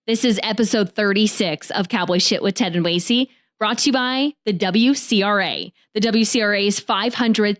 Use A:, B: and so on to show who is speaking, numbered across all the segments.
A: This is episode 36 of Cowboy Shit with Ted and Wacey, brought to you by the WCRA. The WCRA's $500,000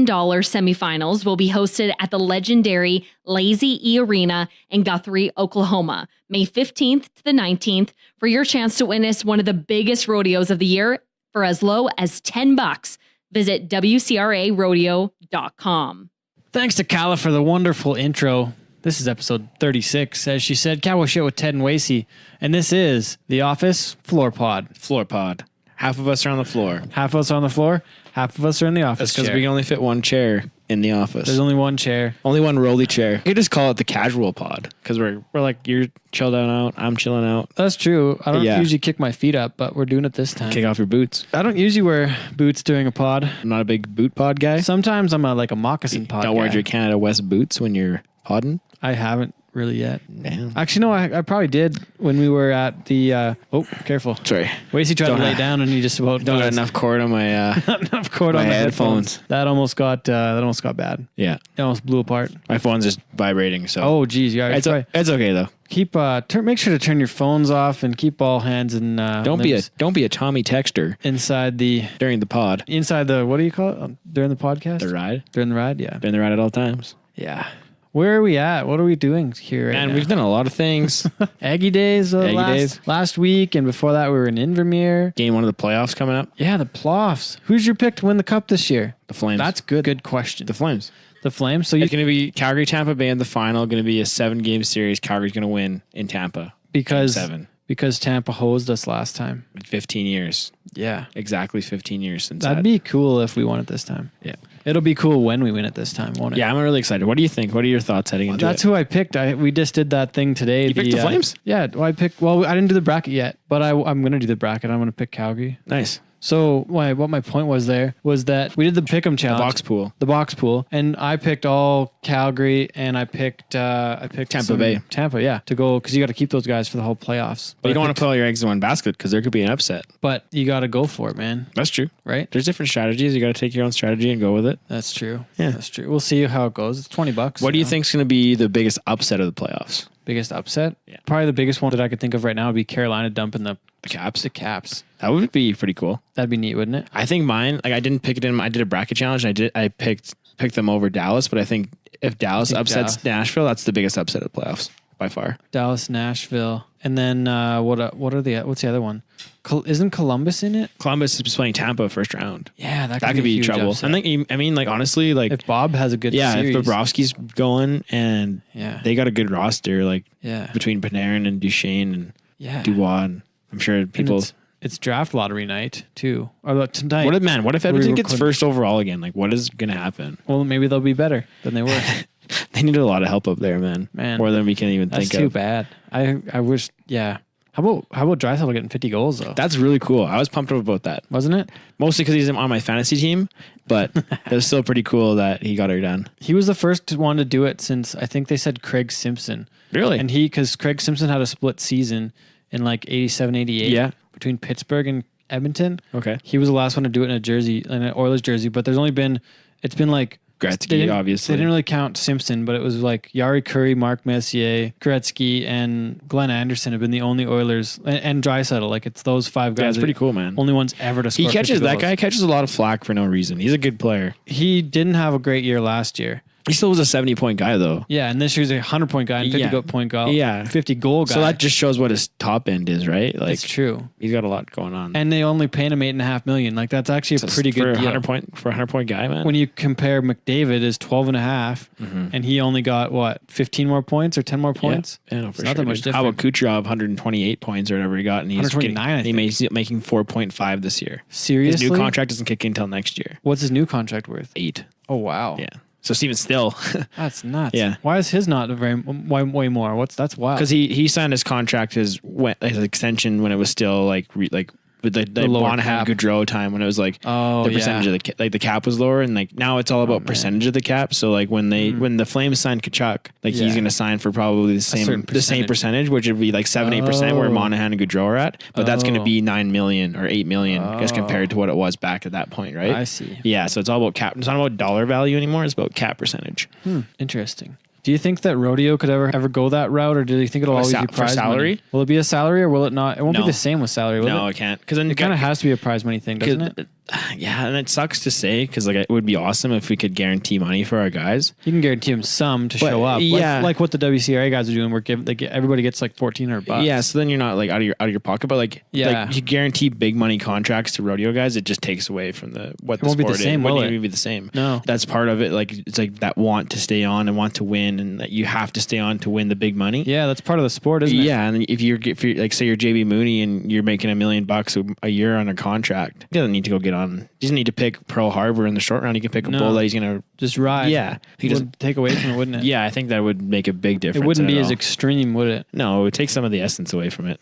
A: semifinals will be hosted at the legendary Lazy E Arena in Guthrie, Oklahoma, May 15th to the 19th, for your chance to witness one of the biggest rodeos of the year for as low as $10. Visit WCRArodeo.com.
B: Thanks to Kala for the wonderful intro. This is episode 36. As she said, Cowboy Shit with Ted and Wacey. And this is The Office Floor Pod.
C: Floor pod. Half of us are on the floor.
B: Half of us are on the floor, half of us are in the office.
C: That's because
B: chair.
C: we can only fit one chair in the office.
B: There's only one chair.
C: Only one rolly chair. You could just call it the casual pod because we're like, you're chilled out, I'm chilling out.
B: That's true. I don't
C: Yeah.
B: usually kick my feet up, but we're doing it this time.
C: Kick off your boots.
B: I don't usually wear boots during a pod.
C: I'm not a big boot pod guy.
B: Sometimes I'm a moccasin pod
C: Don't wear
B: guy.
C: your Canada West boots when you're podding.
B: I haven't really yet.
C: Damn.
B: Actually, no, I probably did when we were at the... oh, careful.
C: Sorry.
B: Wacey tried
C: Don't
B: to lay
C: have-
B: down and he just about...
C: Don't have enough cord on my
B: Not enough cord
C: my
B: on the
C: headphones.
B: That almost got bad.
C: Yeah.
B: It almost blew apart.
C: My phone's just vibrating, so
B: Oh, geez. Yeah,
C: it's okay though.
B: keep make sure to turn your phones off and keep all hands and
C: Don't be a Tommy texter
B: inside
C: during the pod.
B: what do you call it during the podcast?
C: The ride.
B: During the ride, yeah.
C: During the ride at all times.
B: Yeah. Where are we at? What are we doing here right
C: Man,
B: now?
C: we've done a lot of things.
B: Aggie Days,
C: Days.
B: last week, and before that we were in Invermere.
C: Game one of the playoffs coming up.
B: Yeah, the playoffs. Who's your pick to win the cup this year?
C: The Flames.
B: That's good. Good question.
C: The Flames.
B: The Flames. So you
C: It's going to be Calgary, Tampa Bay in the final. Going to be a 7-game series. Calgary's going to win in Tampa.
B: because
C: Game 7.
B: because Tampa hosed us last time.
C: 15 years.
B: Yeah.
C: Exactly 15 years since
B: That'd
C: that.
B: be cool if we won it this time.
C: Yeah.
B: It'll be cool when we win it this time, won't it?
C: Yeah, I'm really excited. What do you think? What are your thoughts heading into
B: That's
C: it?
B: who I picked. We just did that thing today.
C: You picked the Flames?
B: Yeah. Well, I didn't do the bracket yet, but I'm going to do the bracket. I'm going to pick Calgary.
C: Nice.
B: So what my point was there was that we did the pick'em challenge. The box pool. And I picked all Calgary and I picked
C: Tampa Bay.
B: Tampa, yeah. To go, because you got to keep those guys for the whole playoffs.
C: But you don't want to put all your eggs in one basket because there could be an upset.
B: But you got to go for it, man.
C: That's true.
B: Right?
C: There's different strategies. You got to take your own strategy and go with it.
B: That's true.
C: Yeah.
B: That's true. We'll see how it goes. It's $20.
C: What do you think's going to be the biggest upset of the playoffs?
B: Biggest upset?
C: Yeah.
B: Probably the biggest one that I could think of right now would be Carolina dumping the
C: Caps?
B: The Caps.
C: That would be pretty cool.
B: That'd be neat, wouldn't it?
C: I think mine, I didn't pick it in. I did a bracket challenge. I picked them over Dallas, but I think if Dallas upsets Nashville, that's the biggest upset of the playoffs by far.
B: Dallas, Nashville, and then what's the other one? Isn't Columbus in it?
C: Columbus is playing Tampa first round.
B: Yeah, that
C: That could be
B: a huge
C: trouble.
B: upset.
C: Honestly,
B: If Bob has a good series.
C: if Bobrovsky's going and they got a good roster, between Panarin and Duchesne and Dubois, and I'm sure people.
B: It's draft lottery night too. Or tonight.
C: What if Edmonton gets first overall again? Like, what is going to happen?
B: Well, maybe they'll be better than they were.
C: They need a lot of help up there, man. More than we can even think of.
B: That's too bad. I wish. Yeah. How about Draisaitl getting 50 goals though?
C: That's really cool. I was pumped up about that.
B: Wasn't it?
C: Mostly because he's on my fantasy team, but it was still pretty cool that he got her done.
B: He was the first one to do it since I think they said Craig Simpson.
C: Really?
B: And because Craig Simpson had a split season in 87, 88.
C: Yeah.
B: Between Pittsburgh and Edmonton.
C: Okay.
B: He was the last one to do it in an Oilers jersey, but it's been
C: Gretzky, obviously.
B: They didn't really count Simpson, but it was Yari Curry, Mark Messier, Gretzky, and Glenn Anderson have been the only Oilers, and Draisaitl. It's those 5 guys.
C: Yeah, it's pretty cool, man.
B: Only ones ever to score.
C: That guy catches a lot of flack for no reason. He's a good player.
B: He didn't have a great year last year.
C: He still was a 70-point guy, though.
B: Yeah, and this year's a 100-point guy and 50-point guy.
C: Yeah.
B: 50-goal guy.
C: So that just shows what his top end is, right?
B: It's true.
C: He's got a lot going on.
B: And they only paid him $8.5 million. That's actually a pretty good deal.
C: For a 100-point guy, man.
B: When you compare McDavid is 12.5, and he only got 15 more points or 10 more points?
C: Yeah, no, for
B: not that much different.
C: How about Kucherov, 128 points or whatever he got, and he's
B: 129. I think.
C: He's making 4.5 this year.
B: Seriously?
C: His new contract doesn't kick in until next year.
B: What's his new contract worth?
C: 8.
B: Oh wow.
C: Yeah. So Steven Still.
B: That's nuts.
C: Yeah.
B: Why is his not way more? That's wild.
C: Because he signed his contract, his extension when it was still with the Monahan Gaudreau time when it was the percentage of the cap was lower, and now it's all about percentage of the cap. So when the Flames signed Tkachuk, he's going to sign for probably the same percentage, which would be 7-8% where Monahan and Gaudreau are at, but that's going to be $9 million or $8 million as compared to what it was back at that point, right?
B: I see.
C: Yeah, so it's all about cap. It's not about dollar value anymore. It's about cap percentage.
B: Interesting. Do you think that rodeo could ever go that route, or do you think it'll always be prize
C: salary?
B: money? Will it be a salary, or will it not? It won't be the same with salary, will
C: No,
B: it?
C: it can't. Because then
B: it kind of has to be a prize money thing, doesn't it?
C: Yeah, and it sucks to say because like it would be awesome if we could guarantee money for our guys.
B: You can guarantee them some to show up, like what the WCRA guys are doing. Where everybody gets like $1,400.
C: Yeah, so then you're not like out of your pocket, but like you guarantee big money contracts to rodeo guys. It just takes away from what the sport is. It won't be the same. It won't even be the same.
B: No,
C: that's part of it. Like it's like that want to stay on and want to win, and that you have to stay on to win the big money.
B: Yeah, that's part of the sport, isn't it?
C: Yeah, and if you're like say you're JB Mooney and you're making $1 million a year on a contract, he doesn't need to go get on. He doesn't need to pick Pearl Harbor in the short round. He can pick a bull that he's gonna
B: just ride.
C: Yeah,
B: he doesn't take away from it, wouldn't it?
C: Yeah, I think that would make a big difference.
B: It wouldn't be as extreme, would it?
C: No, it would take some of the essence away from it.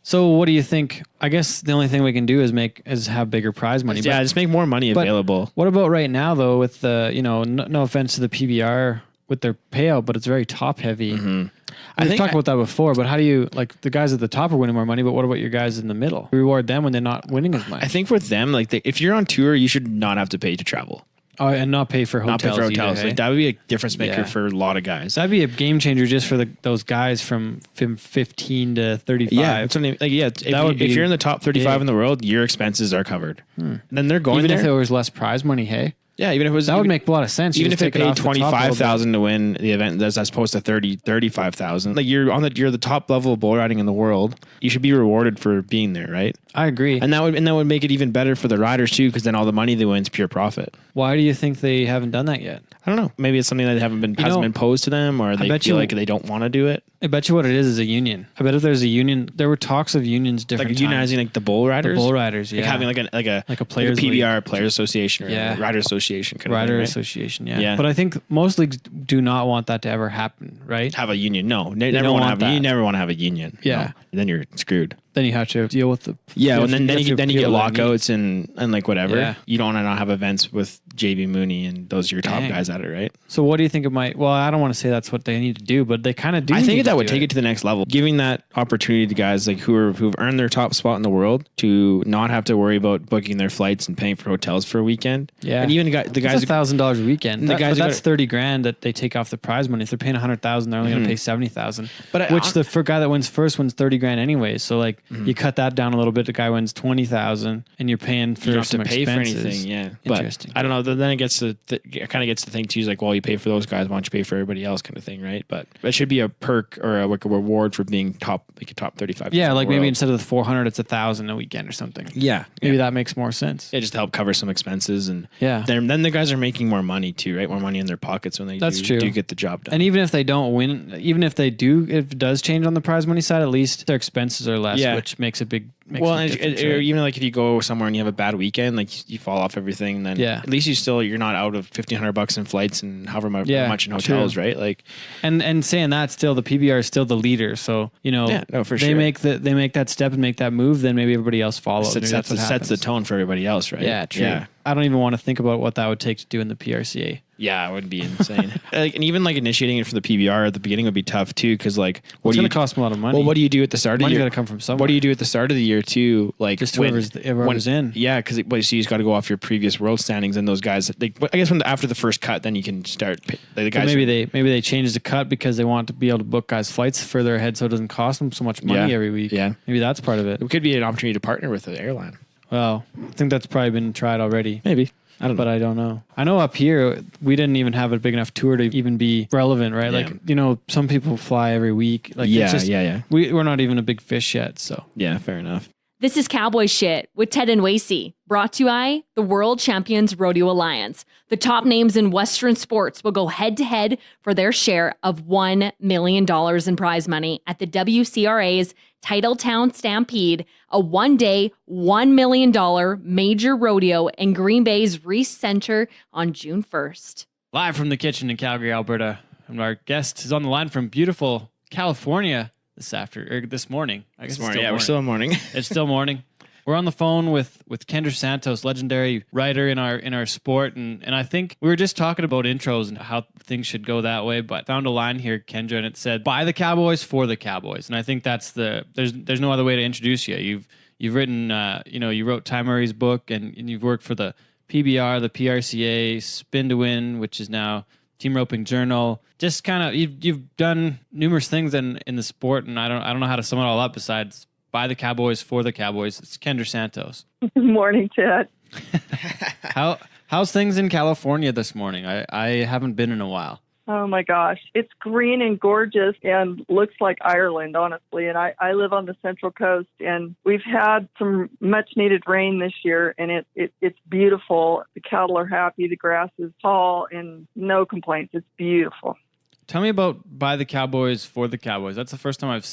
B: So what do you think? I guess the only thing we can do is have bigger prize money.
C: Yeah, just make more money available.
B: What about right now though? With the no offense to the PBR with their payout, but it's very top heavy. We've talked about that before, but how do you, like, the guys at the top are winning more money, but what about your guys in the middle? Reward them when they're not winning as much.
C: I think with them, like, if you're on tour, you should not have to pay to travel.
B: Oh, and not pay for hotels. Either, hey?
C: Like, that would be a difference maker for a lot of guys.
B: That'd be a game changer just for those guys from 15 to 35.
C: Yeah, that's what I mean. Like, if you're in the top 35 in the world, your expenses are covered. Then they're going
B: even if there was less prize money, hey?
C: Yeah, even if it was,
B: that would make a lot of sense.
C: Even if it paid $25,000 to win the event, as opposed to $35,000. Like you're the top level of bull riding in the world. You should be rewarded for being there, right?
B: I agree,
C: and that would make it even better for the riders too, because then all the money they win is pure profit.
B: Why do you think they haven't done that yet?
C: I don't know. Maybe it's something that hasn't been posed to them, or they feel like they don't want to do it.
B: I bet you what it is a union. I bet if there's a union, there were talks of unions different times.
C: Unionizing like the bull riders.
B: The bull riders, yeah.
C: Like having like a players PBR Players Association or a Rider Association kind of thing, right?
B: Association, yeah. But I think most leagues do not want that to ever happen, right?
C: Have a union? No, they never want to have. You never want to have a union.
B: Yeah,
C: no. Then you're screwed.
B: Then you have to deal with the
C: and then you get lockouts and like whatever. Yeah. You don't want to not have events with JB Mooney and those are your top guys at it, right?
B: So what do you think it might? Well, I don't want to say that's what they need to do, but they kind of do.
C: I think that would take it to the next level, giving that opportunity to guys like who've earned their top spot in the world to not have to worry about booking their flights and paying for hotels for a weekend.
B: Yeah,
C: and even the guys
B: $1,000 a weekend. That's $30,000 that they take off the prize money. If they're paying $100,000, they're only going to pay $70,000. But which the guy that wins first wins $30,000 anyway. So like you cut that down a little bit. The guy wins $20,000, and you're paying for some expenses.
C: For anything. Yeah, interesting. But I don't know. Then it gets to kind of gets to think too. Like, well, you pay for those guys, why don't you pay for everybody else, kind of thing, right? But it should be a perk or a reward for being top 35.
B: Yeah, like maybe instead of the 400, it's 1,000 a weekend or something.
C: Yeah,
B: maybe that makes more sense.
C: Yeah, just to help cover some expenses, and then the guys are making more money too, right? More money in their pockets when they do get the job done.
B: And even if they don't win, even if they do, if it does change on the prize money side, at least their expenses are less, which makes a big.
C: Even like if you go somewhere and you have a bad weekend, like you fall off everything, then at least you're not out of $1,500 in flights and however much in hotels, right? Like,
B: and saying that, still the PBR is still the leader, so
C: for
B: they make that step and make that move, then maybe everybody else follows.
C: It sets the tone for everybody else, right?
B: Yeah, true. Yeah. I don't even want to think about what that would take to do in the PRCA.
C: Yeah, it would be insane. And even like initiating it for the PBR at the beginning would be tough too, because like
B: it's going to cost a lot of money.
C: Well, what do you do at the start of the year?
B: Money's got to come from somewhere.
C: What do you do at the start of the year too? Like
B: just whoever's in.
C: Yeah, because so you just got to go off your previous world standings, and those guys. I guess after the first cut, then you can start. The guys
B: maybe they change the cut because they want to be able to book guys' flights further ahead, so it doesn't cost them so much money every week.
C: Yeah,
B: maybe that's part of it.
C: It could be an opportunity to partner with the airline.
B: Well, I think that's probably been tried already.
C: Maybe.
B: But I don't know. I know up here, we didn't even have a big enough tour to even be relevant, right?
C: Yeah.
B: Like, some people fly every week. Like, we're not even a big fish yet, so.
C: Yeah, fair enough.
A: This is Cowboy Shit with Ted and Wacey, brought to you by the World Champions Rodeo Alliance. The top names in Western sports will go head-to-head for their share of $1 million in prize money at the WCRA's Titletown Stampede, a one-day, $1 million major rodeo in Green Bay's Reese Center on June 1st.
B: Live from the kitchen in Calgary, Alberta, and our guest is on the line from beautiful California this morning. I guess
C: we're still in morning.
B: It's still morning. We're on the phone with Kendra Santos, legendary writer in our sport, and I think we were just talking about intros and how things should go that way. But I found a line here, Kendra, and it said, "By the Cowboys, for the Cowboys," and I think that's there's no other way to introduce you. You've written you wrote Ty Murray's book, and you've worked for the PBR, the PRCA, Spin to Win, which is now Team Roping Journal. Just kind of you've done numerous things in the sport, and I don't know how to sum it all up besides by the Cowboys for the Cowboys. It's Kendra Santos.
D: Good morning, Ted.
B: How's things in California this morning? I haven't been in a while.
D: Oh my gosh. It's green and gorgeous and looks like Ireland, honestly. And I live on the Central Coast, and we've had some much needed rain this year, and it's beautiful. The cattle are happy. The grass is tall and no complaints. It's beautiful.
B: Tell me about by the Cowboys for the Cowboys. That's the first time I've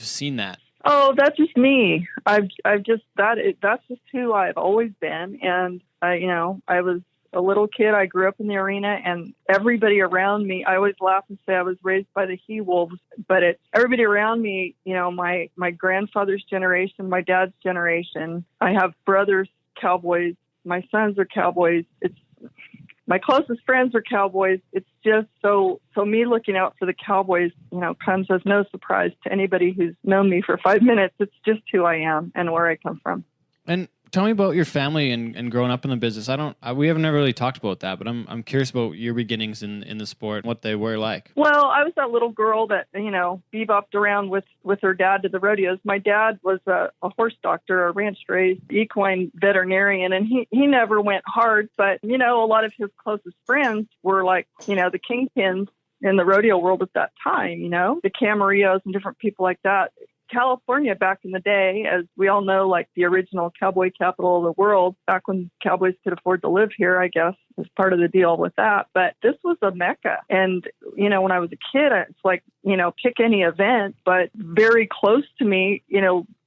B: seen that.
D: Oh, that's just me. That's just who I've always been. And I was a little kid. I grew up in the arena, and everybody around me, I always laugh and say I was raised by the he-wolves, but everybody around me, my grandfather's generation, my dad's generation. I have brothers, Cowboys. My sons are Cowboys. My closest friends are Cowboys. It's just so me looking out for the Cowboys, comes as no surprise to anybody who's known me for 5 minutes. It's just who I am and where I come from.
B: And tell me about your family and growing up in the business. We haven't never really talked about that, but I'm curious about your beginnings in the sport and what they were like.
D: Well, I was that little girl that, bebopped around with her dad to the rodeos. My dad was a horse doctor, a ranch-raised equine veterinarian, and he never went hard, but, a lot of his closest friends were like, the kingpins in the rodeo world at that time, the Camarillos and different people like that. California back in the day, as we all know, like the original cowboy capital of the world, back when cowboys could afford to live here, I guess, was part of the deal with that. But this was a mecca. And, when I was a kid, it's like, pick any event, but very close to me,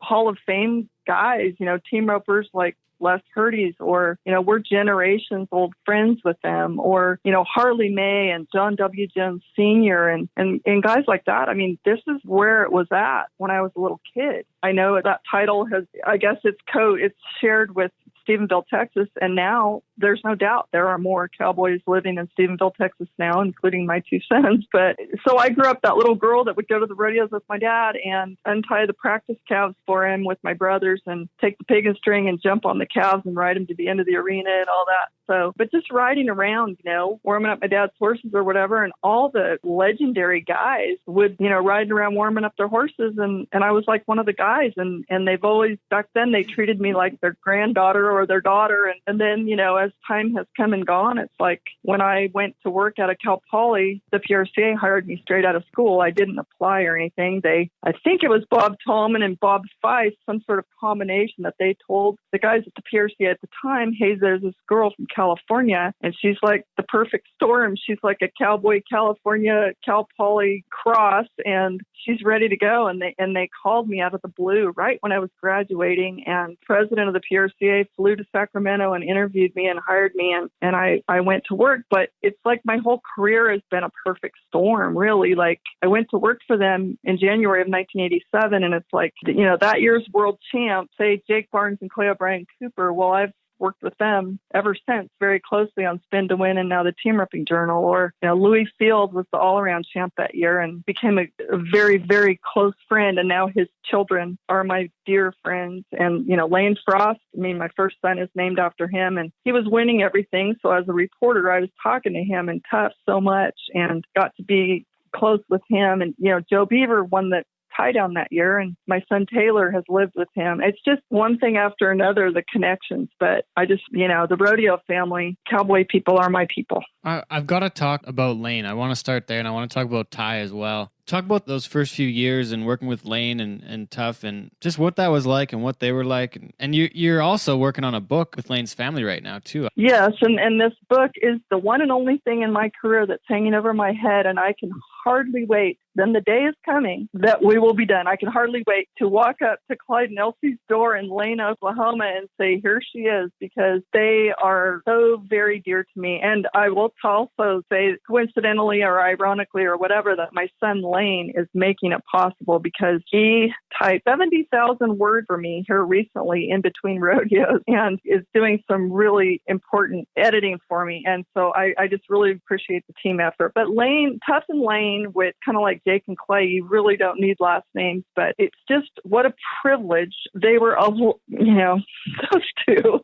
D: Hall of Fame guys, team ropers like Les Hurdy's, or, we're generations old friends with them, or, Harley May and John W. Jones Sr. and guys like that. I mean, this is where it was at when I was a little kid. I know that title it's shared with Stephenville, Texas, and now there's no doubt there are more Cowboys living in Stephenville, Texas now, including my two sons. But so I grew up that little girl that would go to the rodeos with my dad and untie the practice calves for him with my brothers and take the pig and string and jump on the calves and ride them to the end of the arena and all that. So, but just riding around, warming up my dad's horses or whatever, and all the legendary guys would, riding around warming up their horses, and I was like one of the guys, and they've always, back then they treated me like their granddaughter or their daughter, and then, as time has come and gone, it's like when I went to work at a Cal Poly, the PRCA hired me straight out of school. I didn't apply or anything. I think it was Bob Tallman and Bob Feist, some sort of combination that they told the guys at the PRCA at the time, hey, there's this girl from California, and she's like the perfect storm. She's like a Cowboy California Cal Poly cross, and she's ready to go. And they called me out of the blue right when I was graduating, and president of the PRCA flew to Sacramento and interviewed me and hired me, and I went to work. But it's like my whole career has been a perfect storm, really. Like I went to work for them in January of 1987, and it's like, that year's world champ, say Jake Barnes and Clay O'Brien Cooper. Well, I've worked with them ever since very closely on Spin to Win and now the Team Roping Journal. Or, Louis Field was the all-around champ that year and became a very, very close friend. And now his children are my dear friends. And, Lane Frost, my first son is named after him, and he was winning everything. So as a reporter, I was talking to him and Tough so much and got to be close with him. And, Joe Beaver won the tie down that year, and my son Taylor has lived with him. It's just one thing after another, the connections. But I just, the rodeo family, Cowboy people are my people.
B: I've got to talk about Lane. I want to start there, and I want to talk about Ty as well. Talk about those first few years and working with Lane and Tough, and just what that was like and what they were like. And you're also working on a book with Lane's family right now, too.
D: Yes, and this book is the one and only thing in my career that's hanging over my head, and I can hardly wait. Then the day is coming that we will be done. I can hardly wait to walk up to Clyde and Elsie's door in Lane, Oklahoma, and say, here she is, because they are so very dear to me. And I will also say, coincidentally or ironically or whatever, that my son Lane is making it possible, because he typed 70,000 words for me here recently in between rodeos and is doing some really important editing for me. And so I just really appreciate the team effort. But Lane, Tough and Lane, with kind of like Jake and Clay, you really don't need last names, but it's just what a privilege. They were, those two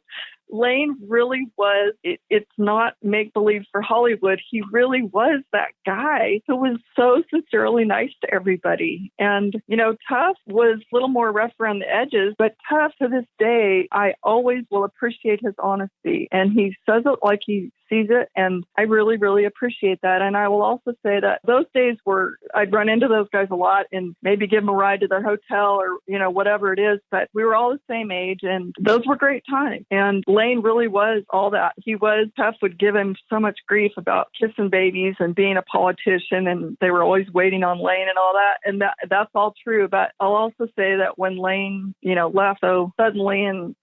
D: Lane really was, it's not make-believe for Hollywood. He really was that guy who was so sincerely nice to everybody. And, Tough was a little more rough around the edges, but Tough to this day, I always will appreciate his honesty. And he says it like he sees it, and I really, really appreciate that. And I will also say that those days were, I'd run into those guys a lot and maybe give them a ride to their hotel or, whatever it is, but we were all the same age, and those were great times. And Lane really was all that. Tough would give him so much grief about kissing babies and being a politician, and they were always waiting on Lane and all that. And that's all true. But I'll also say that when Lane, left so suddenly and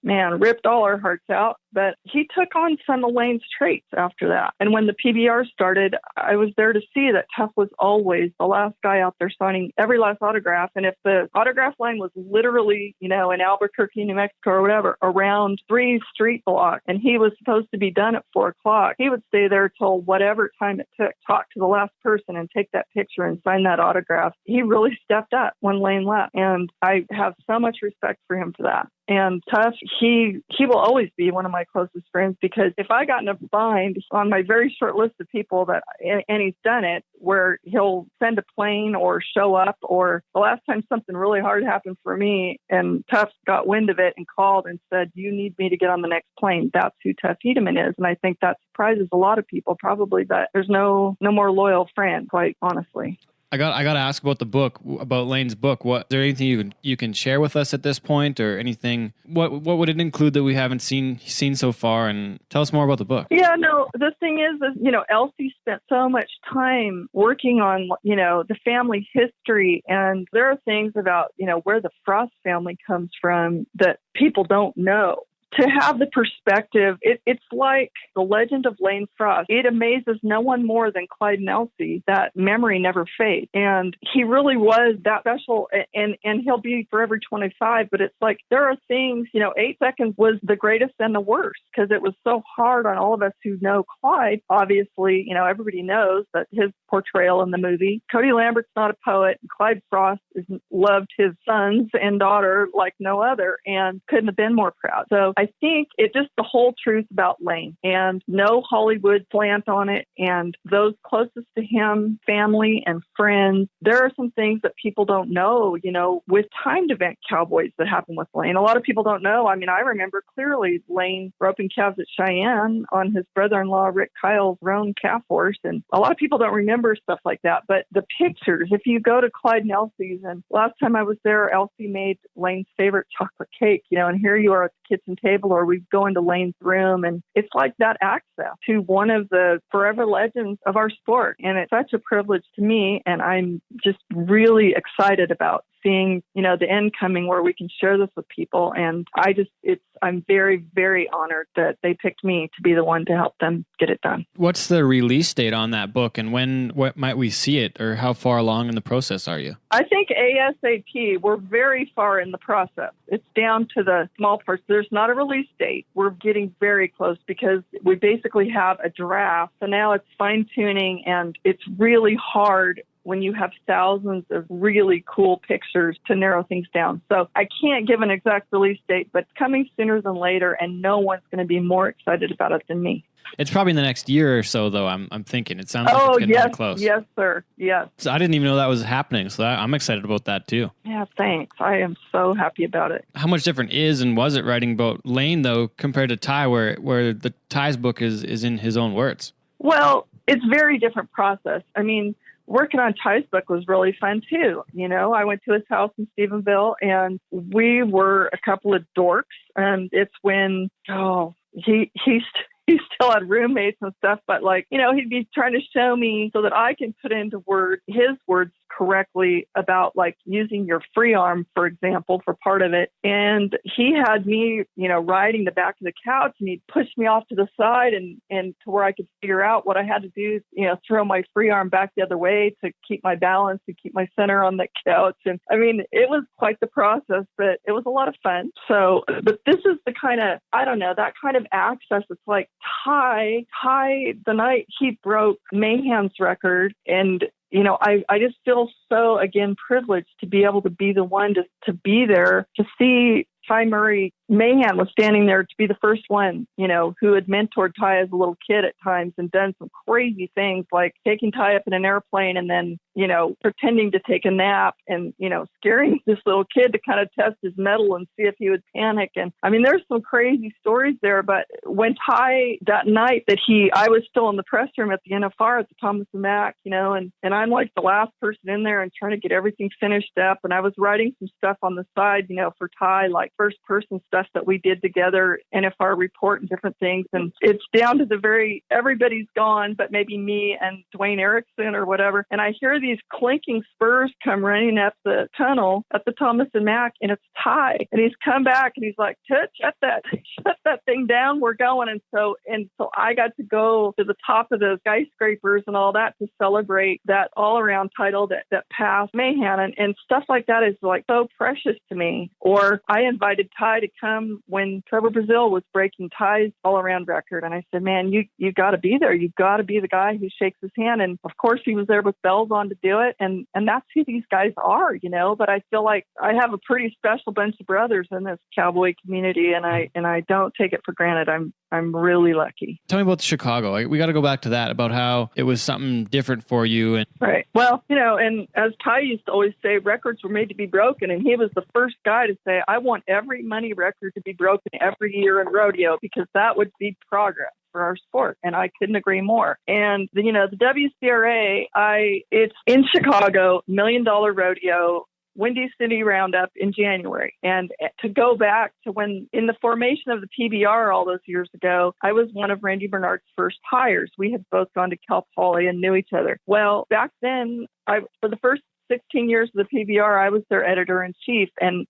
D: ripped all our hearts out, but he took on some of Lane's traits after that. And when the PBR started, I was there to see that Tough was always the last guy out there signing every last autograph. And if the autograph line was literally, in Albuquerque, New Mexico or whatever, around 3 street blocks, and he was supposed to be done at 4:00, he would stay there till whatever time it took, talk to the last person and take that picture and sign that autograph. He really stepped up when Lane left. And I have so much respect for him for that. And Tough, he will always be one of my closest friends, because if I got in a bind on my very short list of people and he's done it, where he'll send a plane or show up, or the last time something really hard happened for me and Tough got wind of it and called and said, "You need me to get on the next plane." That's who Tough Hedeman is. And I think that surprises a lot of people probably, but there's no more loyal friend, quite honestly.
B: I got to ask about the book, about Lane's book. Is there anything you can share with us at this point, or anything? What would it include that we haven't seen so far? And tell us more about the book.
D: Yeah, no, the thing is, Elsie spent so much time working on, the family history, and there are things about, where the Frost family comes from that people don't know. To have the perspective, it's like the legend of Lane Frost. It amazes no one more than Clyde and Elsie that memory never fades. And he really was that special, and he'll be forever 25. But it's like there are things, 8 seconds was the greatest and the worst, because it was so hard on all of us who know Clyde. Obviously, everybody knows that his portrayal in the movie. Cody Lambert's not a poet, and Clyde Frost loved his sons and daughter like no other, and couldn't have been more proud. So I think it's just the whole truth about Lane, and no Hollywood slant on it. And those closest to him, family and friends, there are some things that people don't know, with timed event cowboys that happen with Lane. A lot of people don't know. I mean, I remember clearly Lane roping calves at Cheyenne on his brother-in-law, Rick Kyle's roan calf horse. And a lot of people don't remember stuff like that. But the pictures, if you go to Clyde and Elsie's, and last time I was there, Elsie made Lane's favorite chocolate cake, and here you are at the kitchen table, or we go into Lane's room, and it's like that access to one of the forever legends of our sport. And it's such a privilege to me, and I'm just really excited about seeing, the end coming where we can share this with people. And I'm very, very honored that they picked me to be the one to help them get it done.
B: What's the release date on that book, and what might we see it, or how far along in the process are you?
D: I think ASAP. We're very far in the process. It's down to the small parts. There's not a release date. We're getting very close, because we basically have a draft. So now it's fine tuning, and it's really hard when you have thousands of really cool pictures to narrow things down. So I can't give an exact release date, but it's coming sooner than later, and no one's going to be more excited about it than me.
B: It's probably in the next year or so, though. I'm thinking it sounds like it's getting really close.
D: Yes, sir. Yes.
B: So I didn't even know that was happening, so I'm excited about that too.
D: Yeah, thanks. I am so happy about it.
B: How much different is and was it writing about Lane, though, compared to Ty, where the Ty's book is in his own words?
D: Well, it's a very different process. I mean, working on Ty's book was really fun too. I went to his house in Stephenville, and we were a couple of dorks. And it's when, he still had roommates and stuff, but he'd be trying to show me so that I can put into his words correctly about using your free arm, for example, for part of it. And he had me, riding the back of the couch, and he'd push me off to the side and to where I could figure out what I had to do, throw my free arm back the other way to keep my balance and keep my center on the couch. And I mean, it was quite the process, but it was a lot of fun. So, but this is the kind of, that kind of access. It's like Ty, the night he broke Mahan's record, and I just feel so, again, privileged to be able to be the one to be there to see Ty Murray Mahan was standing there to be the first one, who had mentored Ty as a little kid at times and done some crazy things like taking Ty up in an airplane and then, pretending to take a nap and, scaring this little kid to kind of test his mettle and see if he would panic. And I mean, there's some crazy stories there, but when Ty that night I was still in the press room at the NFR at the Thomas and Mack, and I'm like the last person in there and trying to get everything finished up. And I was writing some stuff on the side, for Ty, like first person stuff that we did together, NFR report and different things. And it's down to everybody's gone, but maybe me and Dwayne Erickson or whatever. And I hear these clinking spurs come running up the tunnel at the Thomas and Mack, and it's Ty. And he's come back and he's like, shut that thing down. We're going. And so I got to go to the top of the skyscrapers and all that to celebrate that all around title that passed Mahan, and stuff like that is like so precious to me. Or I invited Ty to come when Trevor Brazile was breaking Ty's all around record. And I said, man, you got to be there. You've got to be the guy who shakes his hand. And of course he was there with bells on to do it. And that's who these guys are, but I feel like I have a pretty special bunch of brothers in this cowboy community, and I don't take it for granted. I'm really lucky.
B: Tell me about Chicago. We got to go back to that, about how it was something different for you.
D: Right. Well, and as Ty used to always say, records were made to be broken. And he was the first guy to say, I want every money record to be broken every year in rodeo, because that would be progress for our sport. And I couldn't agree more. And, the WCRA, it's in Chicago, $1 Million Rodeo, Windy City Roundup in January. And to go back to when, in the formation of the PBR all those years ago, I was one of Randy Bernard's first hires. We had both gone to Cal Poly and knew each other. Well, back then, for the first 16 years of the PBR, I was their editor-in-chief. And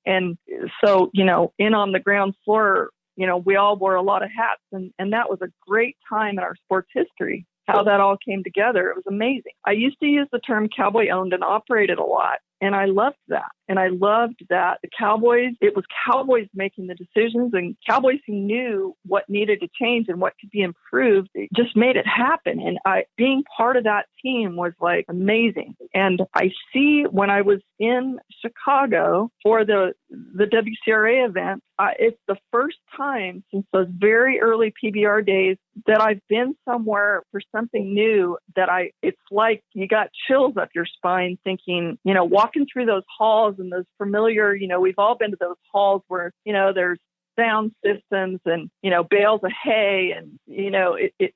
D: so, in on the ground floor, we all wore a lot of hats. And that was a great time in our sports history, how that all came together. It was amazing. I used to use the term cowboy owned and operated a lot. And I loved that. And I loved that it was Cowboys making the decisions, and Cowboys who knew what needed to change and what could be improved. It just made it happen. And being part of that team was like amazing. And I see when I was in Chicago for the WCRA event, it's the first time since those very early PBR days that I've been somewhere for something new it's like you got chills up your spine thinking, walking through those halls and those familiar, we've all been to those halls where, there's sound systems and, bales of hay and,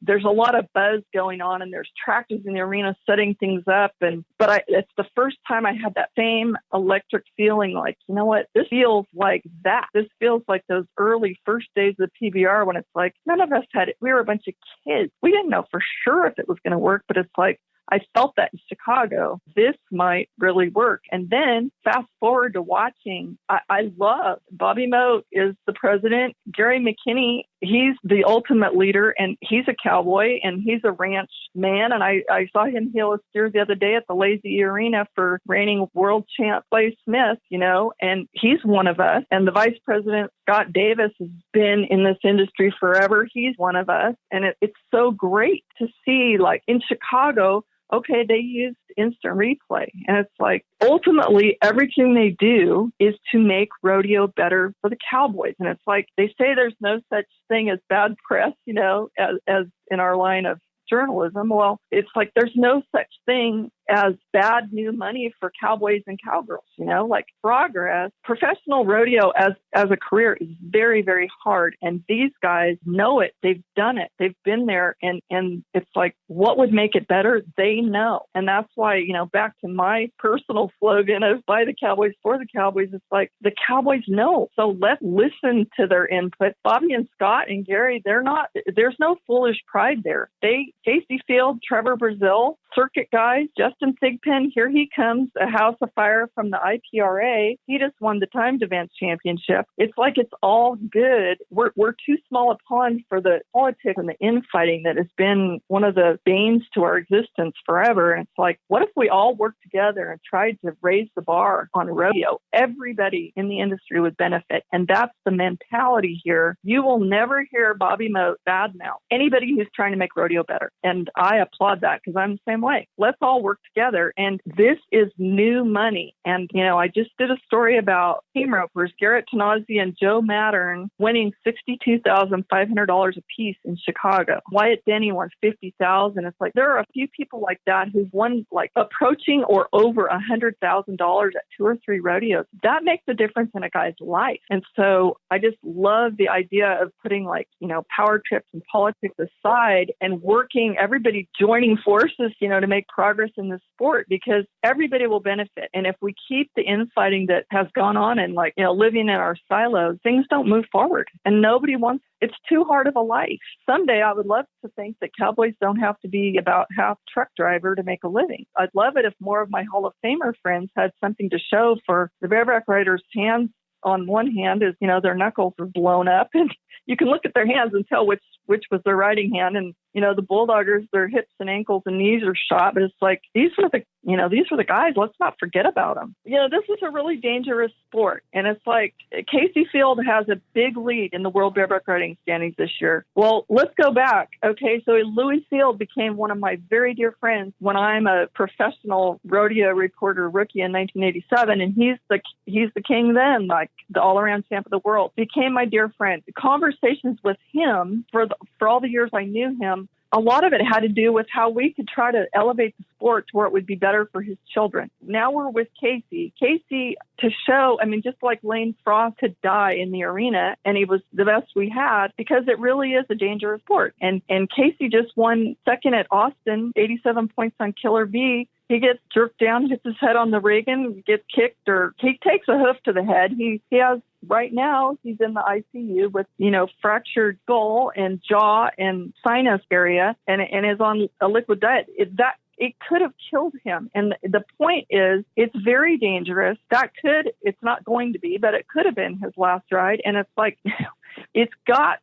D: there's a lot of buzz going on and there's tractors in the arena setting things up. But it's the first time I had that same electric feeling like, what, this feels like that. This feels like those early first days of the PBR when it's like, none of us had it. We were a bunch of kids. We didn't know for sure if it was going to work, but it's like, I felt that in Chicago. This might really work. And then fast forward to watching, I love Bobby Moat is the president. Gary McKinney, he's the ultimate leader, and he's a cowboy and he's a ranch man. And I saw him heel a steer the other day at the Lazy Arena for reigning world champ Clay Smith, and he's one of us. And the vice president, Scott Davis, has been in this industry forever. He's one of us. And it's so great to see, like in Chicago, okay, they used instant replay. And it's like, ultimately, everything they do is to make rodeo better for the Cowboys. And it's like, they say there's no such thing as bad press, as in our line of journalism. Well, it's like, there's no such thing as bad new money for cowboys and cowgirls, like progress. Professional rodeo as a career is very, very hard. And these guys know it. They've done it. They've been there. And it's like, what would make it better? They know. And that's why, back to my personal slogan of by the Cowboys for the Cowboys, it's like the Cowboys know. So let's listen to their input. Bobby and Scott and Gary, there's no foolish pride there. Casey Field, Trevor Brazile, circuit guys, Justin Thigpen, here he comes, a house of fire from the IPRA. He just won the timed events championship. It's like it's all good. We're too small a pond for the politics and the infighting that has been one of the banes to our existence forever. And it's like, what if we all worked together and tried to raise the bar on rodeo? Everybody in the industry would benefit. And that's the mentality here. You will never hear Bobby Moat badmouth anybody who's trying to make rodeo better. And I applaud that because I'm the same same way. Let's all work together. And this is new money. And, I just did a story about team ropers, Garrett Tanazzi and Joe Mattern winning $62,500 a piece in Chicago. Wyatt Denny won $50,000. It's like there are a few people like that who've won like approaching or over $100,000 at 2 or 3 rodeos. That makes a difference in a guy's life. And so I just love the idea of putting power trips and politics aside and working, everybody joining forces, to make progress in the sport, because everybody will benefit. And if we keep the infighting that has gone on and living in our silos, things don't move forward, and nobody wants. It's too hard of a life. Someday I would love to think that cowboys don't have to be about half truck driver to make a living. I'd love it if more of my Hall of Famer friends had something to show for the bareback riders' hands. On one hand is, their knuckles are blown up, and you can look at their hands and tell which was their riding hand. And, the bulldoggers, their hips and ankles and knees are shot, but it's like, these were the guys. Let's not forget about them. This is a really dangerous sport. And it's like Casey Field has a big lead in the world bareback riding standings this year. Well, let's go back. Okay. So Louis Field became one of my very dear friends when I'm a professional rodeo reporter rookie in 1987. And he's the king then, like the all around champ of the world, became my dear friend. The conversations with him for all the years I knew him, a lot of it had to do with how we could try to elevate the sport to where it would be better for his children. Now we're with Casey. Casey, to show, just like Lane Frost had died in the arena, and he was the best we had, because it really is a dangerous sport. And Casey just won second at Austin, 87 points on Killer Bee. He gets jerked down, hits his head on the rigging, gets kicked, or he takes a hoof to the head. He has, right now, he's in the ICU with, fractured skull and jaw and sinus area, and is on a liquid diet. It could have killed him. And the point is, it's very dangerous. It's not going to be, but it could have been his last ride. And it's like,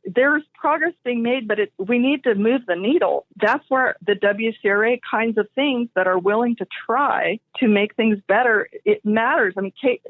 D: there's progress being made, but we need to move the needle. That's where the WCRA kinds of things that are willing to try to make things better, it matters.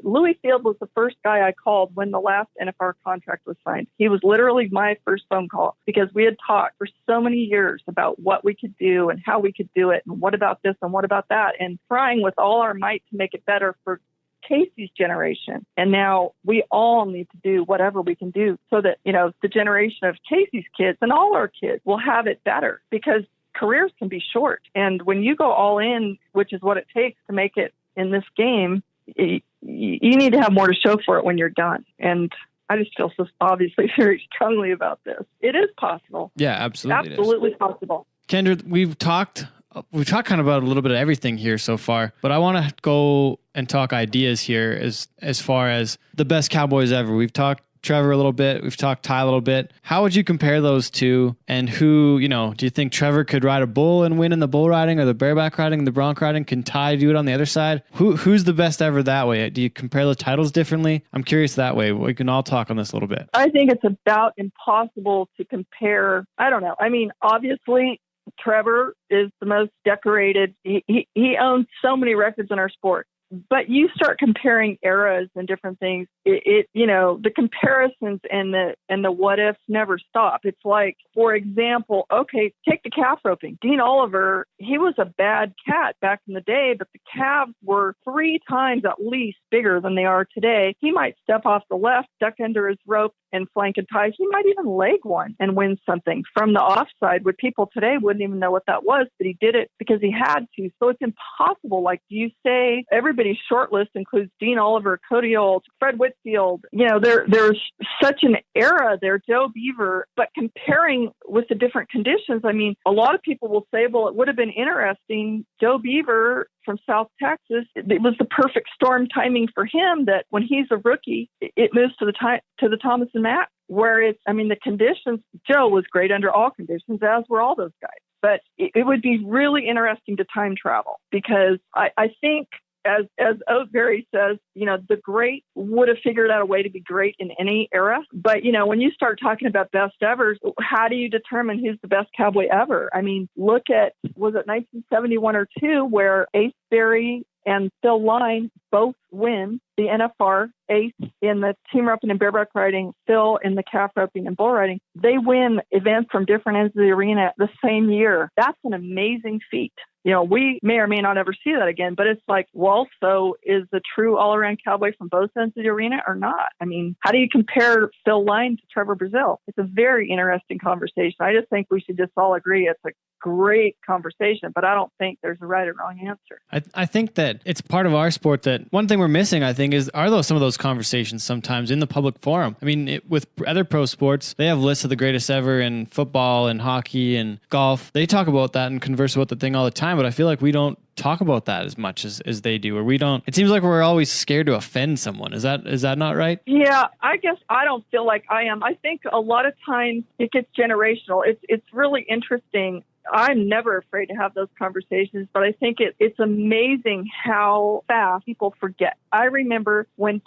D: Louis Field was the first guy I called when the last NFR contract was signed. He was literally my first phone call, because we had talked for so many years about what we could do and how we could do it, and what about this and what about that, and trying with all our might to make it better for Casey's generation. And now we all need to do whatever we can do so that, the generation of Casey's kids and all our kids will have it better, because careers can be short. And when you go all in, which is what it takes to make it in this game, you need to have more to show for it when you're done. And I just feel so obviously very strongly about this. It is possible.
B: Yeah, absolutely.
D: Absolutely possible.
B: Kendra, we've talked kind of about a little bit of everything here so far, but I want to go and talk ideas here as far as the best cowboys ever. We've talked Trevor a little bit. We've talked Ty a little bit. How would you compare those two? And who, do you think Trevor could ride a bull and win in the bull riding, or the bareback riding, the bronc riding? Can Ty do it on the other side? Who's the best ever that way? Do you compare the titles differently? I'm curious that way. We can all talk on this a little bit.
D: I think it's about impossible to compare. I don't know. Obviously, Trevor is the most decorated. He owns so many records in our sport. But you start comparing eras and different things. The comparisons and the what ifs never stop. It's like, for example, okay, take the calf roping. Dean Oliver, he was a bad cat back in the day, but the calves were 3 times at least bigger than they are today. He might step off the left, duck under his rope, and flank and tie. He might even leg one and win something from the offside, where people today wouldn't even know what that was, but he did it because he had to. So it's impossible. Like, do you say everybody's short list includes Dean Oliver, Cody Old, Fred Whitfield? There's such an era there, Joe Beaver, but comparing with the different conditions, a lot of people will say, well, it would have been interesting. Joe Beaver from South Texas, it was the perfect storm timing for him that when he's a rookie, it moves to the Thomas and Mack, where it's, the conditions, Joe was great under all conditions, as were all those guys. But it would be really interesting to time travel, because I think, as Oatberry says, the great would have figured out a way to be great in any era. But, when you start talking about best evers, how do you determine who's the best cowboy ever? Look at, was it 1971 or 2, where Ace Berry and Phil Line both win the NFR, Ace in the team roping and bareback riding, Phil in the calf roping and bull riding. They win events from different ends of the arena the same year. That's an amazing feat. we may or may not ever see that again, but it's like, well, so is the true all-around cowboy from both ends of the arena or not? I mean, how do you compare Phil Line to Trevor Brazil? It's a very interesting conversation. I just think we should just all agree it's a great conversation, but I don't think there's a right or wrong answer.
B: I think that it's part of our sport that one thing we're missing, I think, are some of those conversations sometimes in the public forum. I mean, with other pro sports, they have lists of the greatest ever in football and hockey and golf. They talk about that and converse about the thing all the time, but I feel like we don't talk about that as much as they do, or we don't. It seems like we're always scared to offend someone. Is that not right?
D: Yeah, I guess I don't feel like I am. I think a lot of times it gets generational. It's really interesting. I'm never afraid to have those conversations, but I think it's amazing how fast people forget. I remember when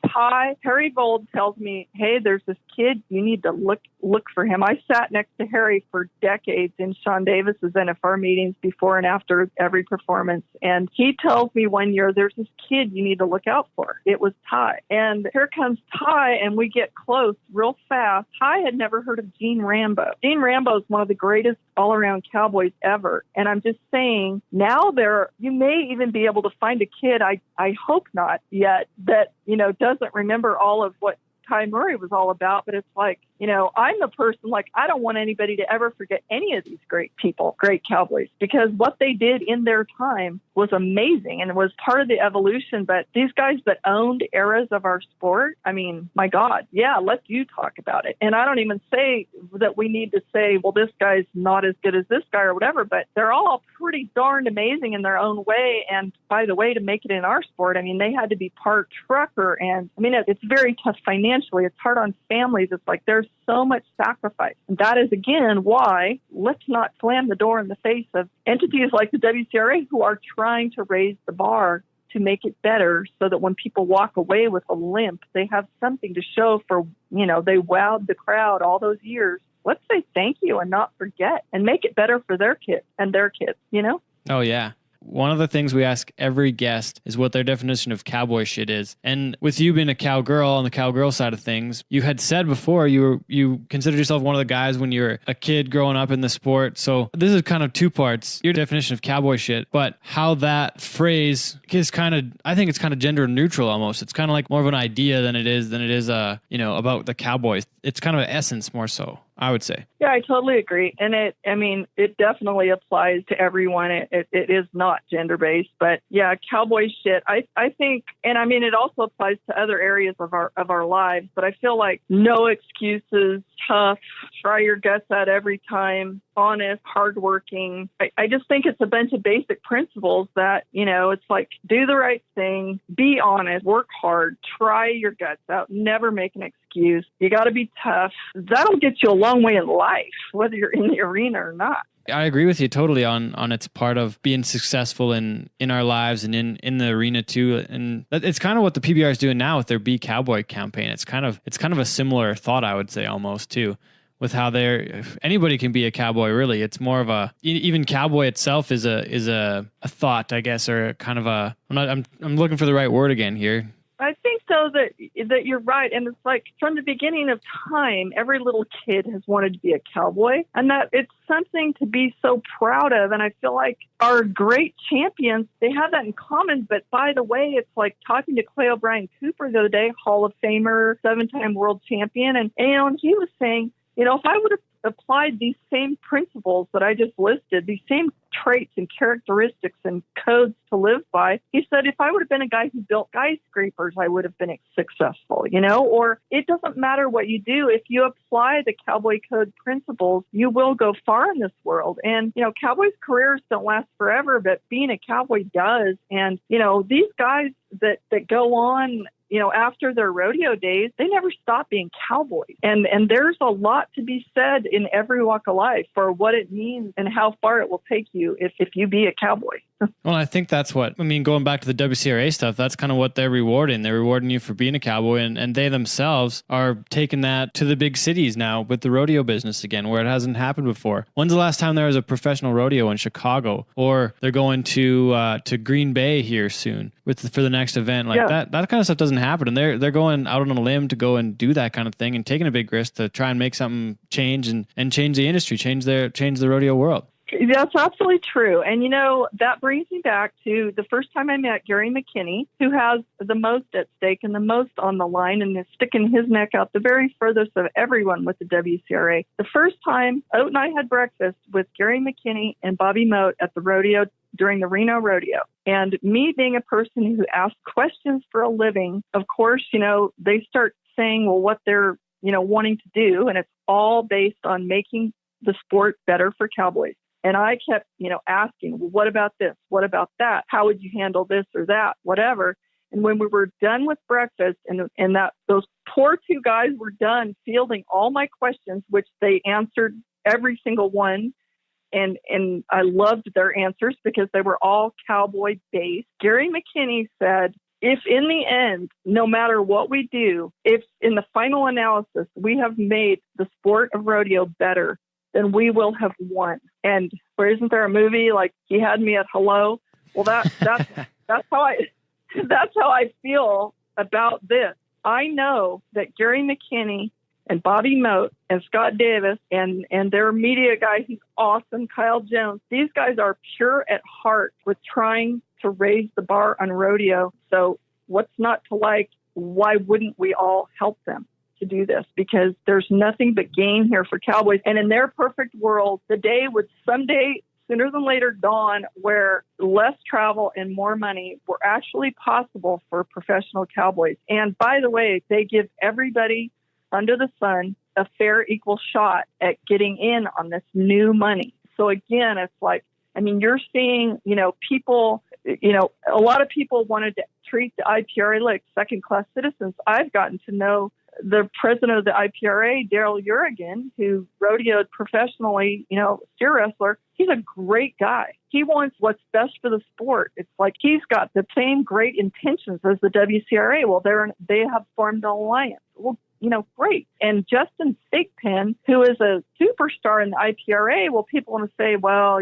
D: Harry Vold tells me, hey, there's this kid, you need to look for him. I sat next to Harry for decades in Sean Davis's NFR meetings before and after every performance. And he tells me one year, there's this kid you need to look out for. It was Ty. And here comes Ty, and we get close real fast. Ty had never heard of Gene Rambo. Gene Rambo is one of the greatest all-around cowboys ever. And I'm just saying, now you may even be able to find a kid, I hope not yet, that, doesn't remember all of what Ty Murray was all about, but it's like, I'm the person, like, I don't want anybody to ever forget any of these great people, great cowboys, because what they did in their time was amazing and it was part of the evolution. But these guys that owned eras of our sport, I mean, my God, yeah, let you talk about it. And I don't even say that we need to say, well, this guy's not as good as this guy or whatever, but they're all pretty darned amazing in their own way. And by the way, to make it in our sport, I mean, they had to be part trucker. And I mean, it's very tough financially. It's hard on families. It's like there's so much sacrifice. And that is, again, why let's not slam the door in the face of entities like the WCRA who are trying to raise the bar to make it better so that when people walk away with a limp, they have something to show for, they wowed the crowd all those years. Let's say thank you and not forget and make it better for their kids and their kids,
B: Oh, yeah. One of the things we ask every guest is what their definition of cowboy shit is. And with you being a cowgirl on the cowgirl side of things, you had said before you considered yourself one of the guys when you were a kid growing up in the sport. So this is kind of two parts, your definition of cowboy shit, but how that phrase is I think it's kind of gender neutral almost. It's kind of like more of an idea than it is about the cowboys. It's kind of an essence more so, I would say.
D: Yeah, I totally agree. And it definitely applies to everyone. It is not gender-based, but yeah, cowboy shit. I think, and I mean, it also applies to other areas of our lives, but I feel like no excuses, tough, try your guts out every time, honest, hardworking. I just think it's a bunch of basic principles that, it's like, do the right thing, be honest, work hard, try your guts out, never make an excuse. You got to be tough. That'll get you a long way in life, whether you're in the arena or not.
B: I agree with you totally on its part of being successful in our lives and in the arena too. And it's kind of what the PBR is doing now with their Be Cowboy campaign. It's kind of a similar thought, I would say, almost too, with how anybody can be a cowboy, really. It's more of even cowboy itself is a thought, I guess, or kind of I'm looking for the right word again here.
D: I think so that you're right. And it's like from the beginning of time, every little kid has wanted to be a cowboy, and that it's something to be so proud of. And I feel like our great champions, they have that in common. But by the way, it's like talking to Clay O'Brien Cooper the other day, Hall of Famer, 7-time world champion. And he was saying, if I would have applied these same principles that I just listed, these same traits and characteristics and codes to live by, he said, if I would have been a guy who built skyscrapers, I would have been successful, or it doesn't matter what you do. If you apply the cowboy code principles, you will go far in this world. And, cowboys' careers don't last forever, but being a cowboy does. And, these guys that go on, after their rodeo days, they never stop being cowboys. And there's a lot to be said in every walk of life for what it means and how far it will take you if you be a cowboy.
B: Well, I think that's going back to the WCRA stuff, that's kind of what they're rewarding. They're rewarding you for being a cowboy, and they themselves are taking that to the big cities now with the rodeo business again, where it hasn't happened before. When's the last time there was a professional rodeo in Chicago? Or they're going to Green Bay here soon for the next event. That kind of stuff doesn't happen. And they're going out on a limb to go and do that kind of thing and taking a big risk to try and make something change and change the industry, change the rodeo world.
D: That's absolutely true. And, that brings me back to the first time I met Gary McKinney, who has the most at stake and the most on the line and is sticking his neck out the very furthest of everyone with the WCRA. The first time Oat and I had breakfast with Gary McKinney and Bobby Moat at the rodeo during the Reno rodeo. And me being a person who asks questions for a living, of course, they start saying, well, what they're, wanting to do. And it's all based on making the sport better for cowboys. And I kept, asking, well, what about this? What about that? How would you handle this or that? Whatever. And when we were done with breakfast and that those poor two guys were done fielding all my questions, which they answered every single one. And I loved their answers because they were all cowboy based. Gary McKinney said, if in the end, no matter what we do, if in the final analysis, we have made the sport of rodeo better, then we will have won. And isn't there a movie like He Had Me at Hello? Well, that's how I feel about this. I know that Gary McKinney and Bobby Moat and Scott Davis and their media guy, he's awesome, Kyle Jones. These guys are pure at heart with trying to raise the bar on rodeo. So what's not to like? Why wouldn't we all help them to do this? Because there's nothing but gain here for cowboys. And in their perfect world, the day would someday, sooner than later, dawn where less travel and more money were actually possible for professional cowboys. And by the way, they give everybody under the sun a fair, equal shot at getting in on this new money. So again, it's like, you're seeing, people, a lot of people wanted to treat the IPRA like second-class citizens. I've gotten to know the president of the IPRA, Daryl Urigan, who rodeoed professionally, steer wrestler. He's a great guy. He wants what's best for the sport. It's like he's got the same great intentions as the WCRA. Well, they have formed an alliance. Well, great. And Justin Thigpen, who is a superstar in the IPRA, well, people want to say, well,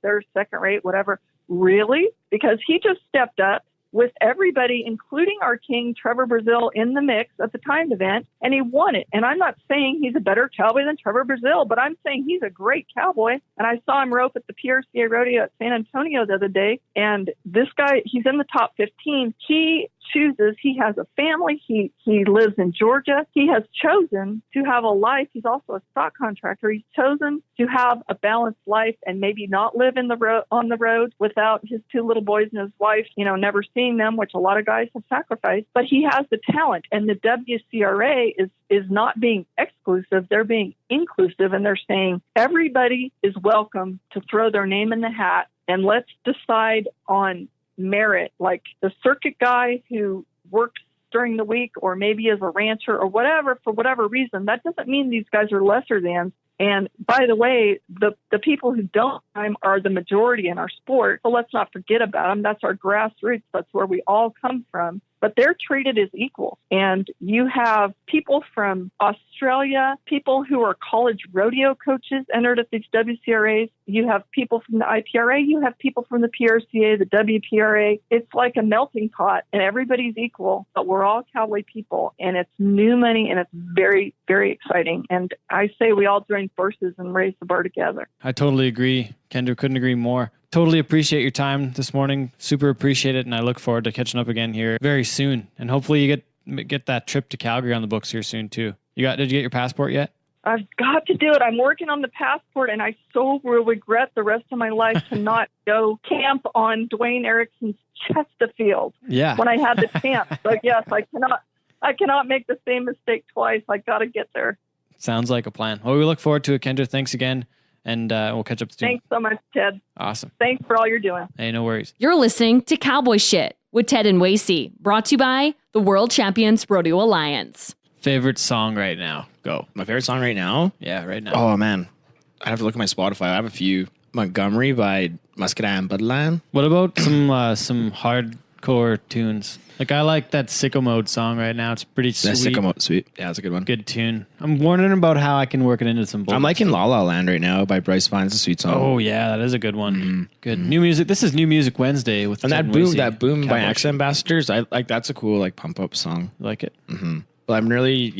D: they're second rate, whatever. Really? Because he just stepped up with everybody, including our king, Trevor Brazil, in the mix at the timed event, and he won it. And I'm not saying he's a better cowboy than Trevor Brazil, but I'm saying he's a great cowboy. And I saw him rope at the PRCA rodeo at San Antonio the other day, and this guy, he's in the top 15. He chooses, he has a family, he lives in Georgia. He has chosen to have a life. He's also a stock contractor. He's chosen to have a balanced life and maybe not live on the road without his two little boys and his wife, never seeing them, which a lot of guys have sacrificed. But he has the talent, and the WCRA is not being exclusive. They're being inclusive, and they're saying everybody is welcome to throw their name in the hat, and let's decide on merit. Like the circuit guy who works during the week or maybe as a rancher or whatever, for whatever reason, that doesn't mean these guys are lesser than. And by the way, the people who don't time are the majority in our sport. So let's not forget about them. That's our grassroots. That's where we all come from. But they're treated as equals. And you have people from Australia, people who are college rodeo coaches entered at these WCRAs. You have people from the IPRA. You have people from the PRCA, the WPRA. It's like a melting pot, and everybody's equal, but we're all cowboy people, and it's new money, and it's very, very exciting. And I say we all join forces and raise the bar together.
B: I totally agree. Kendra, couldn't agree more. Totally appreciate your time this morning. Super appreciate it. And I look forward to catching up again here very soon. And hopefully you get that trip to Calgary on the books here soon too. Did you get your passport yet?
D: I've got to do it. I'm working on the passport, and I so will regret the rest of my life to not go camp on Dwayne Erickson's Chesterfield.
B: Yeah.
D: When I had the chance. But yes, I cannot make the same mistake twice. I got to get there.
B: Sounds like a plan. Well, we look forward to it, Kendra. Thanks again. And we'll catch up soon.
D: Thanks so much, Ted.
B: Awesome.
D: Thanks for all you're doing.
B: Hey, no worries.
A: You're listening to Cowboy Shit with Ted and Wacey, brought to you by the World Champions Rodeo Alliance.
B: Favorite song right now? Go.
C: My favorite song right now?
B: Yeah, right now.
C: Oh, man. I have to look at my Spotify. I have a few. Montgomery by Muscadine and Budland.
B: What about some hardcore tunes? Like, I like that Sicko Mode song right now. It's pretty sweet.
C: That Sicko Mode, sweet. Yeah, that's a good one.
B: Good tune. I'm wondering about how I can work it into some bullets.
C: I'm liking La La Land right now by Bryce Vine. It's a sweet song.
B: Oh, yeah, that is a good one. Mm-hmm. Good. New music. This is New Music Wednesday with
C: and
B: Ted
C: that boom by Axe Ambassadors. I like that's a cool pump up song.
B: Like it.
C: Mm-hmm. But I'm really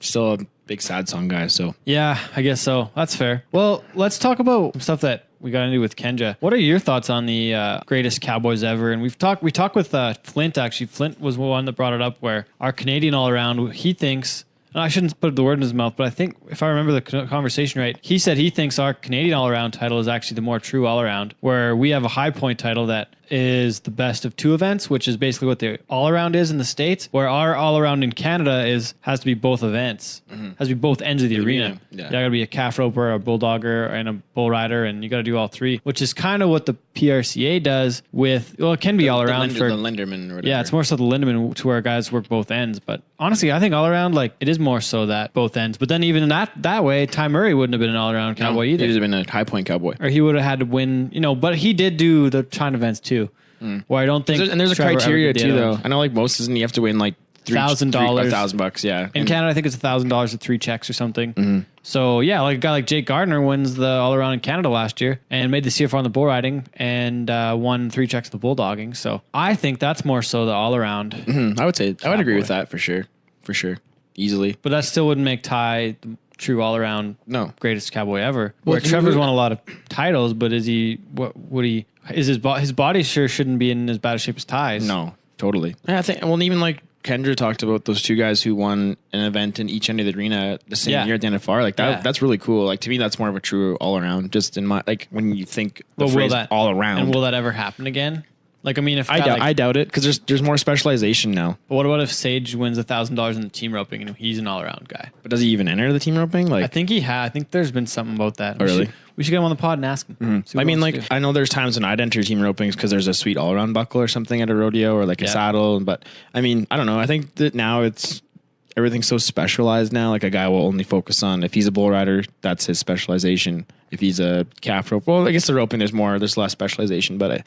C: still a big sad song guy. So
B: yeah, I guess so. That's fair. Well, let's talk about stuff that we got into with Kendra. What are your thoughts on the greatest cowboys ever? And we talked with Flint, actually. Flint was one that brought it up, where our Canadian all-around, he thinks, and I shouldn't put the word in his mouth, but I think if I remember the conversation right, he said he thinks our Canadian all-around title is actually the more true all-around, where we have a high point title that is the best of two events, which is basically what the all-around is in the States, where our all-around in Canada has to be both events, has to be both ends of the arena.
C: Yeah.
B: You got to be a calf roper, a bulldogger, and a bull rider, and you got to do all three, which is kind of what the PRCA does with, well, it can be all-around
C: for the Linderman or whatever.
B: Yeah, it's more so the Lindemann to where guys work both ends, but honestly, I think all-around, like, it is more so that both ends, but then even in that way, Ty Murray wouldn't have been an all-around cowboy either.
C: He would have been a high point cowboy.
B: Or he would have had to win, but he did do the China events too. Where I don't think,
C: and there's a
B: Trevor
C: criteria
B: ever did
C: too,
B: it.
C: though. I know, like most isn't you have to win like
B: $1,000,
C: $1,000, yeah.
B: In Canada, I think it's $1,000 with 3 checks or something. So yeah, like a guy like Jake Gardner wins the all around in Canada last year and made the CFR on the bull riding and won 3 checks in the bulldogging. So I think that's more so the all around.
C: I would agree with that for sure, easily.
B: But that still wouldn't make Ty the true all around greatest cowboy ever. Where Trevor's won a lot of titles, but is he? What would he? Is his body sure shouldn't be in as bad a shape as Ty's?
C: No, totally. Yeah, I think. Well, even like Kendra talked about those 2 guys who won an event in each end of the arena the same year at the NFR. Like that, that's really cool. Like to me, that's more of a true all around. Just in my when you think the phrase all around.
B: And will that ever happen again? Like, I mean, if
C: I doubt it because there's more specialization now.
B: But what about if Sage wins $1,000 in the team roping and he's an all around guy?
C: But does he even enter the team roping? Like,
B: I think I think there's been something about that.
C: Oh, really?
B: We should get him on the pod and ask him.
C: I mean, like, I know there's times when I'd enter team ropings because there's a sweet all around buckle or something at a rodeo or like a saddle. But I mean, I don't know. I think that now everything's so specialized now. Like a guy will only focus on if he's a bull rider, that's his specialization. If he's a calf rope, well, I guess the roping there's less specialization, but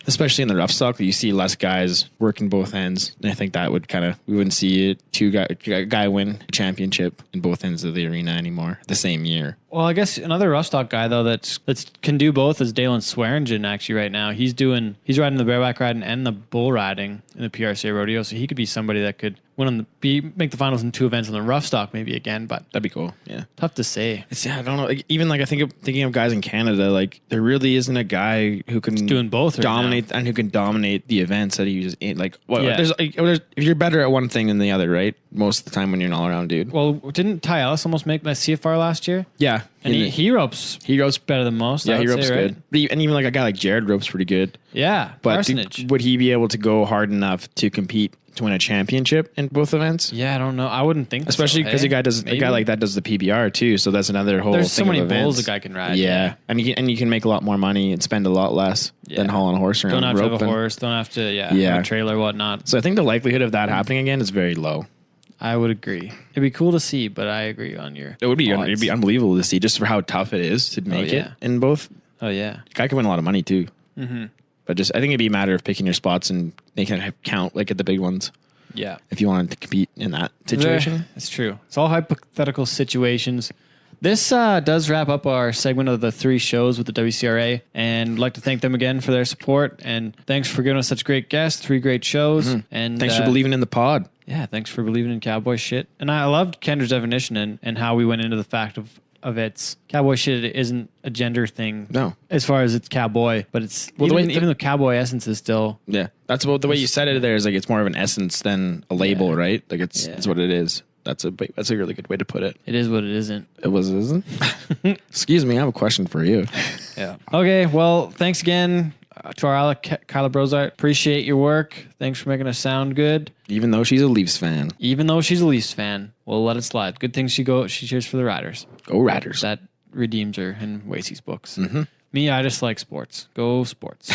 C: especially in the rough stock, you see less guys working both ends. And I think that would we wouldn't see a guy win a championship in both ends of the arena anymore the same year.
B: Well, I guess another rough stock guy though that can do both is Dalen Swearingen. Actually, right now he's riding the bareback riding and the bull riding in the PRCA rodeo, so he could be somebody that could make the finals in 2 events on the rough stock maybe again. But
C: that'd be cool. Yeah,
B: tough to say.
C: I don't know. Like, even like thinking of guys in Canada, like there really isn't a guy who can
B: doing both
C: dominate and who can dominate the events that he was in. Like, there's if you're better at one thing than the other, right? Most of the time when you're an all around dude.
B: Well, didn't Ty Ellis almost make my CFR last year?
C: Yeah.
B: And he ropes better than most.
C: Yeah, he ropes good. But and even like a guy like Jared ropes pretty good.
B: Yeah,
C: but would he be able to go hard enough to compete to win a championship in both events?
B: Yeah, I don't know. I wouldn't think
C: especially because a guy like that does the PBR too. So that's another whole.
B: There's
C: thing
B: so many
C: of events.
B: bulls a guy can ride.
C: Yeah, and you can make a lot more money and spend a lot less than hauling a horse around.
B: Don't have
C: roping.
B: to have a horse. Don't have to have a trailer, whatnot.
C: So I think the likelihood of that happening again is very low.
B: I would agree. It'd be cool to see, but I agree on your.
C: It'd be unbelievable to see just for how tough it is to make it in both.
B: Oh yeah,
C: guy can win a lot of money too. Mm-hmm. But I think it'd be a matter of picking your spots and making it count like at the big ones.
B: Yeah,
C: if you wanted to compete in that situation,
B: it's true. It's all hypothetical situations. This does wrap up our segment of the 3 shows with the WCRA, and I'd like to thank them again for their support. And thanks for giving us such great guests, 3 great shows. And
C: thanks for believing in the pod.
B: Yeah, thanks for believing in cowboy shit. And I loved Kendra's definition and how we went into the fact of its cowboy shit isn't a gender thing. No, as far as it's cowboy, but it's even the cowboy essence is still.
C: Yeah, that's about the way you said it. There is like it's more of an essence than a label, right? Like it's what it is. That's a really good way to put it.
B: It is what it isn't.
C: It isn't. Excuse me, I have a question for you.
B: Yeah. Okay. Well, thanks again to our ally, Kyla Brozart. Appreciate your work. Thanks for making us sound good.
C: Even though she's a Leafs fan.
B: We'll let it slide. Good thing she cheers for the Riders.
C: Go Riders.
B: That redeems her in Wacey's books. Mm-hmm. Me, I just like sports. Go sports.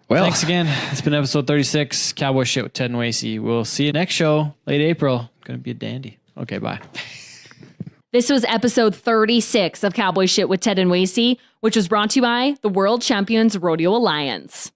B: Well, thanks again. It's been episode 36, Cowboy Shit with Ted and Wacey. We'll see you next show, late April. Going to be a dandy. Okay, bye.
A: This was episode 36 of Cowboy Shit with Ted and Wacey, which was brought to you by the World Champions Rodeo Alliance.